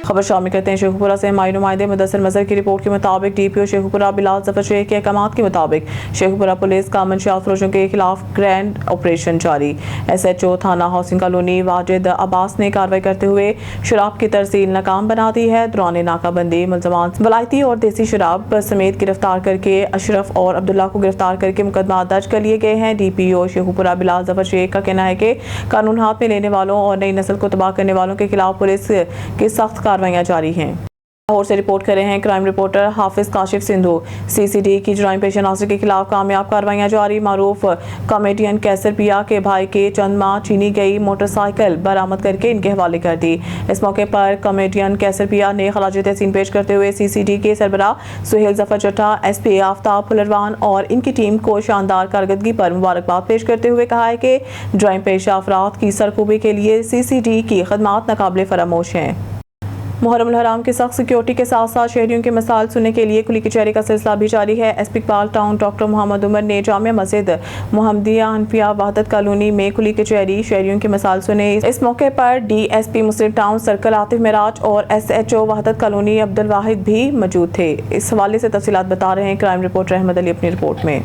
खबर शामिल करते हैं शेखुपुरा से हमारे नुमाइंदे मुदस्सिर मजहर की रिपोर्ट के मुताबिक DPO शेखुपुरा बिलाल जफर शेख के अहकामात के मुताबिक शेखुपुरा पुलिस का मंशियात फरोशों के खिलाफ ग्रैंड ऑपरेशन जारी। SHO थाना हाउसिंग कॉलोनी वाजिद अब्बास ने कार्रवाई करते हुए शराब की तरसील नाकाम बना दी है। दौरान नाकाबंदी मुलजमान वलायती और देसी शराब समेत गिरफ्तार करके अशरफ और अब्दुल्ला को गिरफ्तार करके मुकदमा दर्ज कर लिए गए हैं। DPO शेखुपुरा बिलाल जफर शेख का कहना है कि कानून हाथ में लेने वालों और नई नस्ल को तबाह करने वालों के खिलाफ पुलिस की सख्त कार्रवाइयां जारी हैं। लाहौर से रिपोर्ट कर रहे हैं क्राइम रिपोर्टर हाफिज काशिफ सिंधु। CCD की जुराइम पेशा नासिर के खिलाफ कामयाब कार्रवाइयां जारी। मारूफ कॉमेडियन कैसर पिया के भाई के चंद माह छीनी गई मोटरसाइकिल बरामद करके इनके हवाले कर दी। इस मौके पर कॉमेडियन कैसर पिया ने खराज तहसीन पेश करते हुए CCD के सरबराह सुहेल जफर चट्टा, SP आफ्ताब पुलरवान और इनकी टीम को शानदार कारकर्दगी पर मुबारकबाद पेश करते हुए कहा है कि जुराइम पेशा अफराद की सरखूबी के लिए CCD की खदमात नाकाबिले फरामोश हैं। मुहर्रम हराम की सख्त सिक्योरिटी के साथ साथ शहरियों के मसाइल सुनने के लिए खुली कचहरी का सिलसिला भी जारी है। SP Iqbal Town doctor Mohammad Umar ने जामिया मस्जिद मोहम्मदिया हनफिया वहदत कॉलोनी में खुली कचहरी शहरियों के मसाइल सुने। इस मौके पर DSP मुस्लिम टाउन सर्कल आतिफ मिराज और SHO वहदत कॉलोनी अब्दुल वाहिद भी मौजूद थे। इस हवाले से तफसीलात बता रहे हैं क्राइम रिपोर्टर अहमद अली अपनी रिपोर्ट में।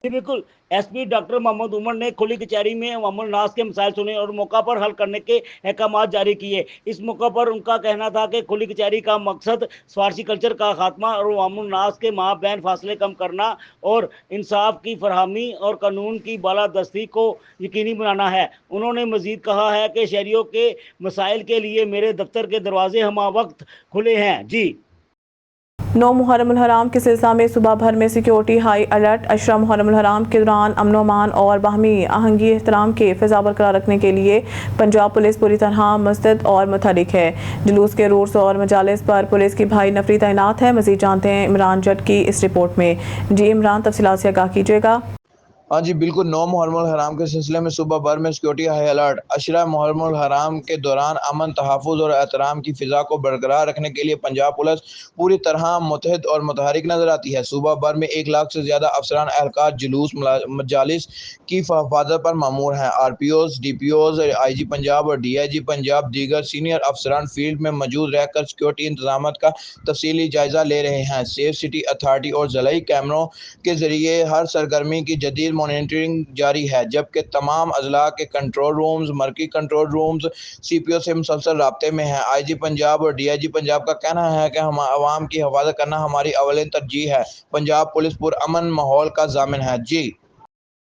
बिल्कुल SP डॉक्टर मोहम्मद उमर ने खुली कचहरी में अवामुल नास के मसाइल सुने और मौका पर हल करने के अहकाम जारी किए। इस मौका पर उनका कहना था कि खुली कचहरी का मकसद स्वार्थी कल्चर का खात्मा और अवामुल नास के माबैन फासले कम करना और इंसाफ की फरहमी और कानून की बालादस्ती को यकीनी बनाना है। उन्होंने मजीद कहा है कि शहरियों के मसाइल के लिए मेरे दफ्तर के दरवाजे हमा वक्त खुले हैं। जी 9 मुहर्रम हराम के सिलसिला में सुबह भर में security high alert. Ashara Muharram हराम के दौरान अमन अमान और बाहमी आहंगी एहतराम के फिजा बरकरार रखने के लिए पंजाब पुलिस पूरी तरह मुस्तैद और मुतहरिक है। जुलूस के रूट्स और मजालिस पर पुलिस की भारी नफरी तैनात है। मजीद जानते हैं इमरान जट की इस रिपोर्ट में। जी इमरान, तफसीलात से आगाह कीजिएगा। हाँ जी बिल्कुल, 9 मुहर्रम हराम के सिलसिले में सुबह भर में security high alert. Ashara Muharram हराम के दौरान अमन, तहफ़्फ़ुज़ और एहतराम की फ़िज़ा को बरकरार रखने के लिए पंजाब पुलिस पूरी तरह मुतहद और मुतहरिक नजर आती है। सुबह भर में 1 लाख से ज़्यादा अफसरान एहलकार जुलूस मजालिस की हिफाजत पर मामूर हैं। RPOs, DPOs, IG पंजाब और DIG पंजाब दीगर सीनियर अफसरान फील्ड में मौजूद रहकर सिक्योरिटी इंतजाम का तफसीली जायजा ले रहे हैं। सेफ सिटी अथॉरिटी और ज़रिए कैमरों के जरिए हर सरगर्मी की जदीद मॉनिटरिंग जारी है, जबकि तमाम अजला के कंट्रोल रूम्स, मरकजी कंट्रोल रूम्स CPO से मुसलसल राब्ते में हैं। IG पंजाब और DIG पंजाब का कहना है कि हम आवाम की हिफाजत करना हमारी अवलिन तरजीह है। पंजाब पुलिस पुरअमन माहौल का ज़ामिन है। जी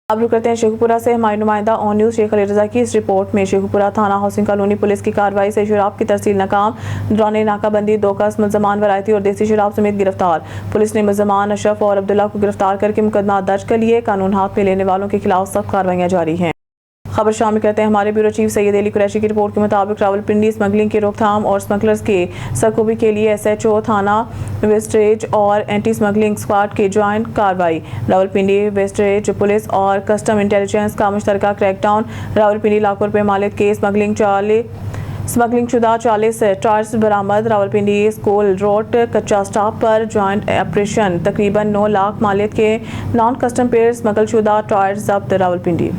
अब रुक करते हैं शेखुपुरा से हमारे नुमाइंदा ऑन न्यूज़ शेख अली रजा की इस रिपोर्ट में। शेखुपुरा थाना हाउसिंग कॉलोनी पुलिस की कार्रवाई से शराब की तरसील नाकाम। दौरान नाकाबंदी 2 कस मुलजमान वलायती और देसी शराब समेत गिरफ्तार। पुलिस ने मुलजमान अशरफ और अब्दुल्ला को गिरफ्तार करके मुकदमा दर्ज कर लिए। कानून हाथ में लेने वालों के खिलाफ सख्त कार्रवाइयां जारी हैं। खबर शामिल करते हैं हमारे ब्यूरो चीफ सैयद अली कुरैशी की रिपोर्ट के मुताबिक रावलपिंडी स्मगलिंग की रोकथाम और स्मगलर्स के सरखूबी के लिए SHO थाना वेस्टेज और एंटी स्मगलिंग स्क्वाड की ज्वाइंट कार्रवाई। रावलपिंडी वेस्टेज पुलिस और कस्टम इंटेलिजेंस का मुश्तरका क्रैकडाउन। रावलपिंडी लाखों रुपए मालिक के स्मगलिंग शुदा 40 टायर्स बरामद। रावलपिंडी स्कूल रोड कच्चा स्टॉप पर ज्वाइंट ऑपरेशन। तकरीबन 9 लाख मालिक के नॉन कस्टम पेड़ स्मगल शुदा टायर्स जब्त। रावलपिंडी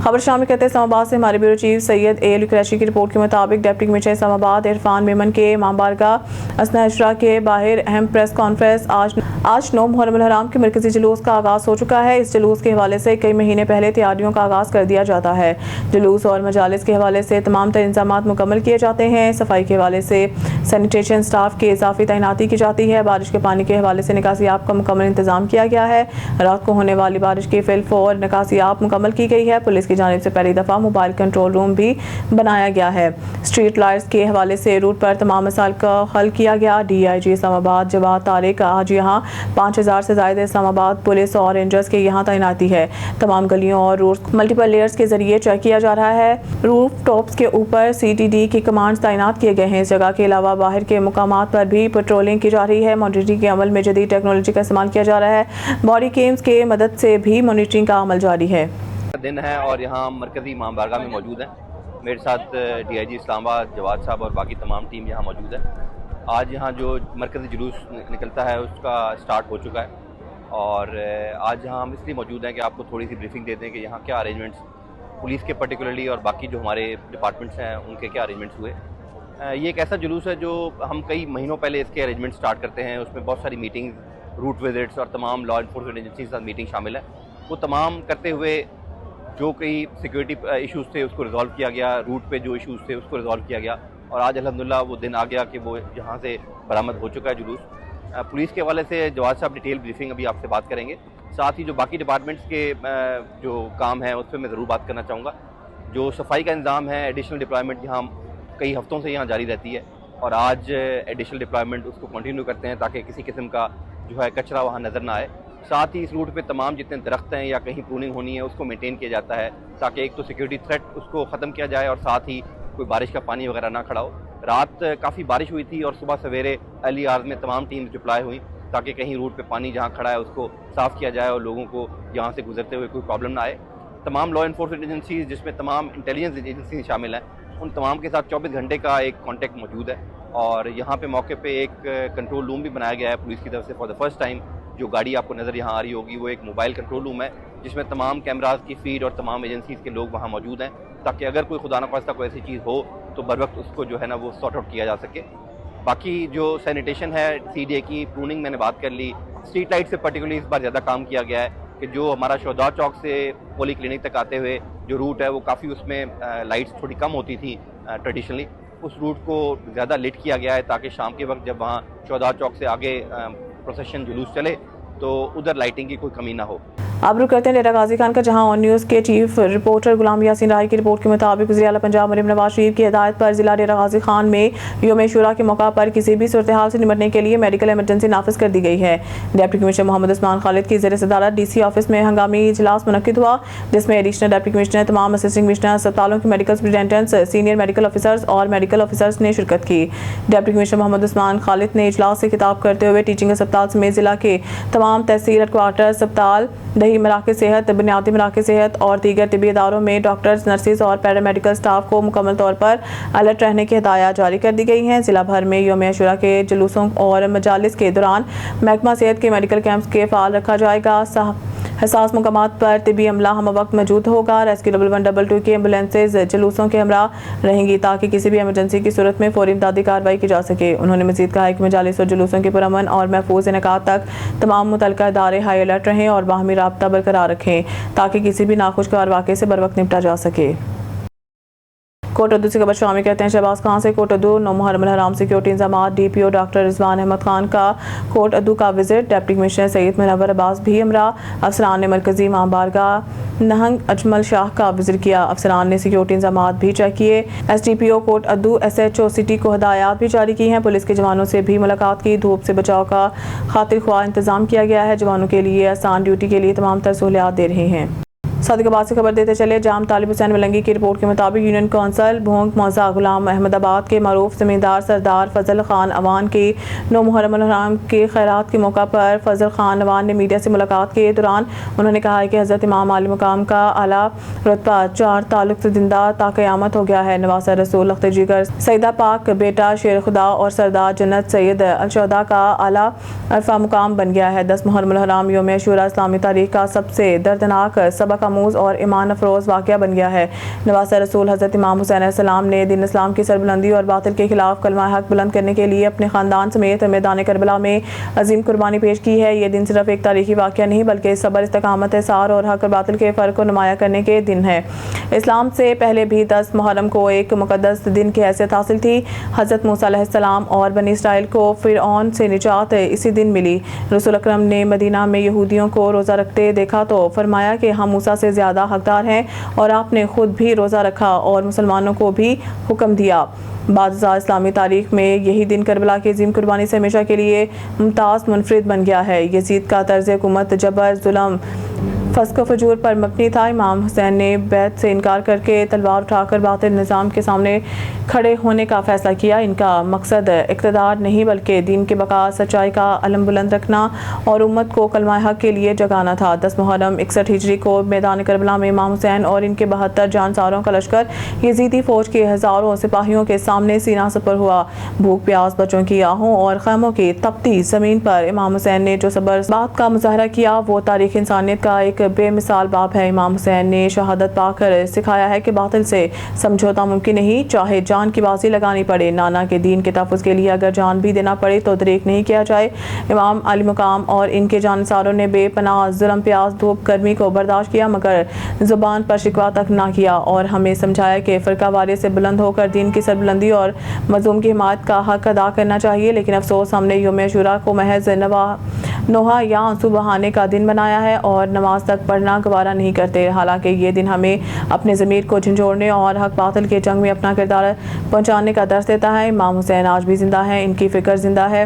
खबर शामिल करते हैं इस्लामाबाद से हमारे ब्यूरो चीफ सैयद अली कुरैशी की रिपोर्ट के मुताबिक डिप्टी कमिश्नर इस्लामाबाद इरफान मेमन के मामबारगा असना अशरा के बाहर अहम प्रेस कॉन्फ्रेंस। आज 9 मुहर्रम हराम के मरकजी जुलूस का आगाज़ हो चुका है। इस जुलूस के हवाले से कई महीने पहले तैयारियों का आगाज़ कर दिया जाता है। जुलूस और मजालिस के हवाले से तमाम तर इंतजाम मुकम्मल किए जाते हैं। सफाई के हवाले से सैनिटेशन स्टाफ की इजाफी तैनाती की जाती है। बारिश के पानी के हवाले से निकासियाब का मुकम्मल इंतजाम किया गया है। रात को होने वाली बारिश की फिलफौर निकासियाब मुकम्मल की गई है। पुलिस की जानिब से पहली दफ़ा मोबाइल कंट्रोल रूम भी बनाया गया है। स्ट्रीट लाइट्स के हवाले से रूट पर तमाम मसाइल का हल किया गया। DIG इस्लामाबाद जवाद तारिक आज यहाँ 5000 से ज़्यादा इस्लामाबाद पुलिस और रेंजर्स के यहाँ तैनाती है। तमाम गलियों और रूट्स मल्टीपल लेयर्स के जरिए चेक किया जा रहा है। रूफ टॉप्स के ऊपर CTD की कमांड्स तैनात किए गए हैं। इस जगह के अलावा बाहर के मुकामात पर भी पेट्रोलिंग की जा रही है। मॉनिटरिंग के अमल में जदीद टेक्नोलॉजी का इस्तेमाल किया जा रहा है। बॉडी कैम्स के मदद से भी मॉनिटरिंग का अमल जारी है। दिन है और यहाँ मरकज़ी इमाम बारगाह में मौजूद है। मेरे साथ DIG इस्लामाबाद जवाद साहब और बाकी तमाम टीम यहाँ मौजूद है। आज यहाँ जो मरकज़ी जुलूस निकलता है उसका स्टार्ट हो चुका है और आज यहाँ हम इसलिए मौजूद हैं कि आपको थोड़ी सी ब्रीफिंग दे दें कि यहाँ क्या अरेंजमेंट्स पुलिस के पर्टिकुलरली और बाकी जो हमारे डिपार्टमेंट्स हैं उनके क्या अरेंजमेंट्स हुए। ये एक ऐसा जुलूस है जो हम कई महीनों पहले इसके अरेंजमेंट स्टार्ट करते हैं। उसमें बहुत सारी मीटिंग्स, रूट विजिट्स और तमाम लॉ इन्फोर्समेंट एजेंसी के साथ मीटिंग शामिल है। वो तमाम करते हुए जो कई सिक्योरिटी इश्यूज़ थे उसको रिजॉल्व किया गया, रूट पे जो इश्यूज़ थे उसको रिजॉल्व किया गया और आज अल्हम्दुलिल्लाह वो दिन आ गया कि वो यहाँ से बरामद हो चुका है जुलूस। पुलिस के हवाले से जवाद साहब डिटेल ब्रीफिंग अभी आपसे बात करेंगे। साथ ही जो बाकी डिपार्टमेंट्स के जो काम है उस पर मैं ज़रूर बात करना चाहूँगा। जो सफाई का इंतज़ाम है, एडिशनल डिप्लॉयमेंट यहाँ कई हफ्तों से यहाँ जारी रहती है और आज एडिशनल डिप्लॉयमेंट उसको कंटिन्यू करते हैं ताकि किसी किस्म का जो है कचरा वहाँ नज़र ना आए। साथ ही इस रूट पे तमाम जितने दरख्त हैं या कहीं प्रूनिंग होनी है उसको मेंटेन किया जाता है ताकि एक तो सिक्योरिटी थ्रेट उसको ख़त्म किया जाए और साथ ही कोई बारिश का पानी वगैरह ना खड़ा हो। रात काफ़ी बारिश हुई थी और सुबह सवेरे अर्ली आवर्स में तमाम टीम्स डिप्लॉय हुई ताकि कहीं रूट पे पानी जहाँ खड़ा है उसको साफ़ किया जाए और लोगों को यहाँ से गुजरते हुए कोई प्रॉब्लम ना आए। तमाम लॉ इन्फोर्समेंट एजेंसीज जिसमें तमाम इंटेलिजेंस एजेंसी शामिल हैं उन तमाम के साथ 24 घंटे का एक कांटेक्ट मौजूद है और यहाँ पे मौके पे एक कंट्रोल रूम भी बनाया गया है पुलिस की तरफ से। फॉर द फर्स्ट टाइम जो गाड़ी आपको नज़र यहाँ आ रही होगी वो एक मोबाइल कंट्रोल रूम है जिसमें तमाम कैमराज की फीड और तमाम एजेंसीज़ के लोग वहाँ मौजूद हैं ताकि अगर कोई खुदा न खास्ता कोई ऐसी चीज़ हो तो बर वक्त उसको जो है ना वो सॉर्ट आउट किया जा सके। बाकी जो सैनिटेशन है, CDA की प्रूनिंग मैंने बात कर ली। स्ट्रीट लाइट से पर्टिकुलरली इस बार ज़्यादा काम किया गया है कि जो हमारा शोधा चौक से पोली क्लिनिक तक आते हुए जो रूट है वो काफ़ी उसमें लाइट्स थोड़ी कम होती थी ट्रेडिशनली, उस रूट को ज़्यादा लिट किया गया है ताकि शाम के वक्त जब वहाँ शोधा चौक से आगे प्रोसेशन जुलूस चले तो उधर लाइटिंग की कोई कमी ना हो। अब रुक करते हैं डेरा गाजी खान का, जहां ऑन न्यूज़ के चीफ रिपोर्टर गुलाम यासीन राय की रिपोर्ट के मुताबिक वज़ीर आला पंजाब मरीम नवाज शरीफ की हिदायत पर जिला डेरा गाजी खान में यौम शुरा के मौका पर किसी भी सूरत हाल से निपटने के लिए मेडिकल इमरजेंसी नाफिज कर दी गई है। डिप्टी कमिश्नर मोहम्मद उस्मान खालिद की ज़ेर सदारत DC ऑफिस में हंगामी इजलास मुनक्किद हुआ जिसमें एडिशनल डिप्टी कमिश्नर, तमाम असिस्टेंट कमिश्नर, अस्पतालों के medical superintendents, senior medical officers और मेडिकल ऑफिसर्स ने शिरकत की। डिप्टी कमिश्नर मोहम्मद उस्मान खालिद ने इजलास से खिताब करते हुए टीचिंग अस्पताल समेत जिला के तमाम तहसील हेडक्वार्टर अस्पताल, दही मराकज़ सेहत, बुनियादी मराकज़ सेहत और दीगर तिबी इदारों में डॉक्टर्स, नर्सिस और पैरामेडिकल स्टाफ को मुकम्मल तौर पर अलर्ट रहने की हिदायत जारी कर दी गई हैं। जिला भर में यौम अशूरा के जुलूसों और मजालिस के दौरान महकमा सेहत के मेडिकल कैंप्स के फ़ाल रखा जाएगा। हसास मुकामात पर तिबी अमला हम वक्त मौजूद होगा। रेस्क्यू 1112 की एम्बुलेंसेज जुलूसों के हमरा रहेंगी ताकि किसी भी एमरजेंसी की सूरत में फौरी इमदादी कार्रवाई की जा सके। उन्होंने मज़ीद कहा कि मजालिस और जुलूसों के पुरअमन और महफूज इनेकात तक तमाम मुतल्लिका इदारे हाई अलर्ट रहें और बाहमी राब्ता बरकरार रखें ताकि किसी भी नाखुशगवार वाक़े से बर वक्त निपटा जा सके। कोटअदू से खबर शामिल करते हैं। शहबाज खान से कोटअदू 9 मुहर्रम हराम सिक्योरिटी इंतजामात। DPO डॉक्टर रिजवान अहमद खान का कोटअदू का visit. Deputy commissioner Syed Munawar Abbas भी हमरा। अफसरान ने मरकजी इमाम बारगाह नहंग अजमल शाह का विजिट किया। अफसरान ने सिक्योरिटी इंतजामात भी चेक किए। SDPO कोटअदू SHO सिटी को हिदायत भी जारी की हैं। पुलिस के जवानों से भी मुलाकात की। धूप से बचाव का खातिर ख्वाह इंतजाम किया गया है। जवानों के लिए आसान ड्यूटी के लिए तमाम तर सहूलियात दे रहे हैं। सादिकाबाद से खबर देते चले। जाम तालिब हुसैन मलंगी की रिपोर्ट के मुताबिक यूनियन कौंसल भोंग मौजा गुलाम अहमदाबाद के मरूफ जमींदार सरदार फजल खान अवान के 9 मुहर्रम हराम के खैरात के मौका पर फजल खान अवान ने मीडिया से मुलाकात के दौरान उन्होंने कहा कि हज़रत इमाम आली मुकाम का आला रुतबा 4 ताल्लुक से जिंदा ताक़यामत हो गया है। नवासा रसूल अख्तर जिगर, सईदा पाक बेटा शेर खुदा और सरदार जन्नत सैयद अलशौदा का आला अरफा मुकाम बन गया है। 10 मुहर्रम हराम यौम अशूरा इस्लामी तारीख का सबसे दर्दनाक सबक आमूज और ईमान अफरोज वाक़या बन गया है। नवासा रसूल हज़रत इमाम हुसैन अलैहिस्सलाम ने दीन इस्लाम की सरबुलंदी और बातिल के खिलाफ कलमा हक बुलंद करने के लिए अपने ख़ानदान समेत मैदान करबला में अजीम कुर्बानी पेश की है। ये दिन सिर्फ एक तारीखी वाक़या नहीं बल्कि सब्र, इस्तकामत, एसार और हक और बातिल के फ़र्क को नुमाया करने के दिन है। इस्लाम से पहले भी 10 मुहर्रम को एक मुक़द्दस दिन की हैसियत हासिल थी। हज़रत मूसा अलैहिस्सलाम और बनी इसराइल को फ़िरऔन से निजात इसी दिन मिली। रसूल अकरम ने मदीना में यहूदियों को रोज़ा रखते देखा तो फरमाया कि हम मूसा से ज़्यादा हकदार हैं और आपने खुद भी रोज़ा रखा और मुसलमानों को भी हुक्म दिया। बादशाह इस्लामी तारीख में यही दिन करबला की अजीम कुर्बानी से हमेशा के लिए मुमताज़ मुनफरिद बन गया है। यजीद का तर्ज हुकूमत जबर, जुल्म, फस्क फजूर पर मबनी था। इमाम हुसैन ने बैत से इनकार करके तलवार उठाकर बातिल निज़ाम के सामने खड़े होने का फ़ैसला किया। इनका मकसद इक़्तिदार नहीं बल्कि दीन के बका, सच्चाई का अलम बुलंद रखना और उम्मत को कलमा हक के लिए जगाना था। 10 मुहर्रम 61 हिजरी को मैदान करबला में इमाम हुसैन और इनके 72 जानसारों का लश्कर यजीदी फ़ौज के हज़ारों सिपाहियों के सामने सीना सपर हुआ। भूख प्यास, बच्चों की आहों और खैमों की तपती ज़मीन पर इमाम हुसैन ने जो सबर बात का मुजाहरा किया वो तारीख़ इंसानियत का एक बेमिसाल बाप है। इमाम हुसैन ने शहादत पाकर सिखाया है कि बातिल से समझौता मुमकिन नहीं, चाहे जान की बाजी लगानी पड़े। नाना के दीन के तहफ़्फ़ुज़ के लिए अगर जान भी देना पड़े तो दरेक नहीं किया जाए। इमाम अली मुकाम और इनके जानसारों ने बेपनाह जुल्म, प्यास, धूप, गर्मी को बर्दाश्त किया, मगर ज़ुबान पर शिकवा तक ना किया और हमें समझाया कि फ़िरका वारे से बुलंद होकर दीन की सरबुलंदी और मज़लूम की हिमायत का हक अदा करना चाहिए। लेकिन अफसोस, हमने यौम अशूरा को महज नोहा या आंसू बहाने का दिन बनाया है और नमाज तक पढ़ना गवारा नहीं करते। हालांकि ये दिन हमें अपने ज़मीर को झंझोड़ने और हक बातिल के जंग में अपना किरदार पहुँचाने का दर्स देता है। इमाम हुसैन आज भी जिंदा है, इनकी फ़िक्र जिंदा है,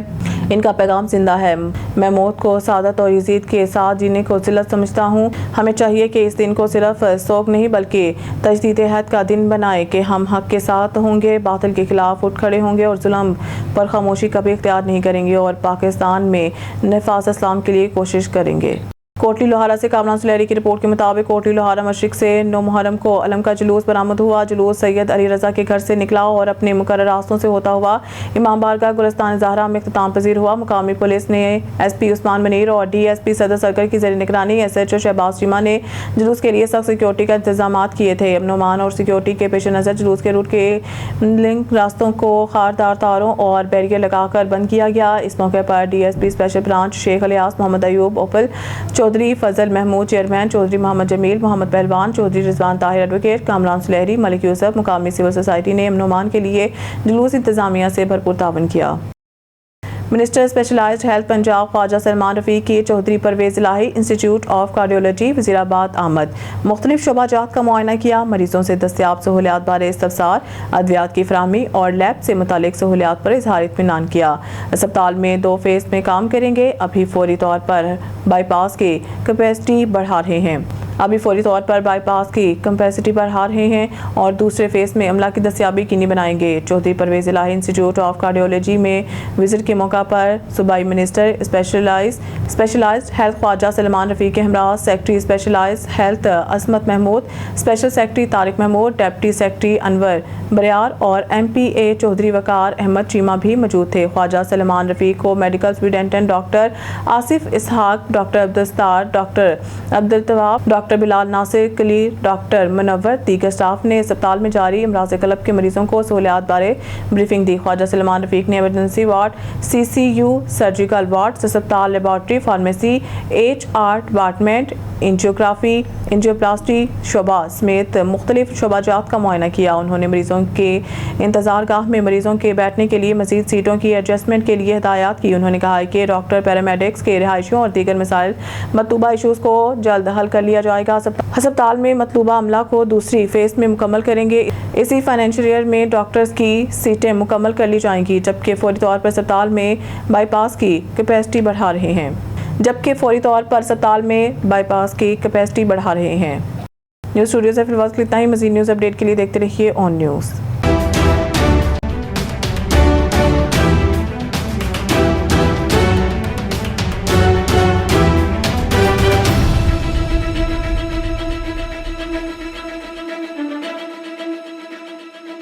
इनका पैगाम जिंदा है। मैं मौत को सादत और इज़्ज़त के साथ जीने को ज़िल्लत समझता हूँ। हमें चाहिए कि इस दिन को सिर्फ शौक नहीं बल्कि तजदीद अहद का दिन बनाए कि हम हक के साथ होंगे, बातिल के खिलाफ उठ खड़े होंगे और जुल्म पर खामोशी कभी इख्तियार नहीं करेंगे और पाकिस्तान में नफाज़ इस्लाम के लिए कोशिश करेंगे। कोटली लोहारा से कामरान सुलेहरी की रिपोर्ट के मुताबिक कोटली लोहारा मशरिक से 9 मुहर्रम को अलम का जुलूस बरामद हुआ। जुलूस सैयद अली रज़ा के घर से निकला और अपने मुकर्रर रास्तों से होता हुआ इमाम बारगाह गुलिस्तान ज़हरा में इख्तिताम पजीर हुआ। मुकामी पुलिस ने SP उस्मान मुनीर और DSP सदर सरकर की ज़ेर निगरानी SHO शहबाज चीमा ने जुलूस के लिए सख्त सिक्योरिटी का इंतजाम किए थे। अमन और सिक्योरिटी के पेश नज़र जुलूस के रूट के लिंक रास्तों को खारदार तारों और बैरियर लगाकर बंद किया गया। इस मौके पर DSP special branch Sheikh Ilyas, Mohammad Ayub Opal, Chaudhry Fazal Mahmood chairman, Chaudhry Mohammad Jameel, Mohammad Pehlwan, Chaudhry Rizwan Tahir advocate, Kamran Sulehri, Malik Yousuf, मुकामी सिविल सोसाइटी ने अमन के लिए जुलूस इंतजामिया से भरपूर तावन किया। Minister specialized health Punjab Khawaja Salman Rafique की Chaudhry Pervaiz Elahi institute of cardiology Wazirabad आमद। मुख्तलिफ शोबाजात का मुआयना किया, मरीजों से दस्तियाब सहूलियात बारे इस्तफसार, अद्वियात की फराहमी और लैब से मुतालिक सहूलियात पर इजहार इत्मीनान किया। अस्पताल में 2 फेज़ में काम करेंगे। अभी फौरी तौर पर बाईपास की कैपेसिटी बढ़ा रहे हैं और दूसरे फेज़ में अमला की दस्तियाबी यकीनी बनाएंगे। Chaudhry Pervaiz Elahi institute of cardiology में विजिट के मौका पर सूबाई minister specialized health Khawaja Salman Rafique के हमरा secretary specialized health Asmat Mahmood, special secretary Tariq Mahmood, deputy secretary Anwar Bariyar और MPA चौधरी वकार अहमद चीमा भी मौजूद थे। ख्वाजा सलमान रफ़ीक को मेडिकल सुपरिटेंडेंट डॉक्टर आसिफ इसहाक, doctor अब्दुलस्तार, doctor Abdul तवाब, doctor Bilal Nasir कली, डॉक्टर मुनव्वर, दीगर स्टाफ ने अस्पताल में जारी अमराज़ कलब के मरीजों को सहूलियात बारे ब्रीफिंग दी। ख्वाजा सलमान रफ़ीक ने emergency ward, CCU, surgical ward, अस्पताल, laboratory, pharmacy, HR department, angiography, angioplasty शोबा समेत मुख्तलिफ शोबाजात का मुआयना किया। उन्होंने मरीजों के इंतजार गाह में मरीजों के बैठने के लिए मजीद सीटों की एडजस्टमेंट के लिए हिदायत की। उन्होंने कहा कि डॉक्टर, पैरामेडिक्स के रिहायशियों और दीगर मसाइल मतलूबा इशूज़ को जल्द हल कर लिया जाएगा। अस्पताल में मतलूबा अमला को दूसरी फेज़ में मुकम्मल करेंगे। इसी फाइनेंशियल ईयर में डॉक्टर्स की सीटें मुकम्मल कर ली जाएंगी, जबकि फौरी तौर पर अस्पताल में बाईपास की कैपेसिटी बढ़ा रहे हैं। न्यूज़ स्टूडियो से फिलहाल इतना ही। मज़ीद न्यूज़ अपडेट के लिए देखते रहिए ऑन न्यूज़।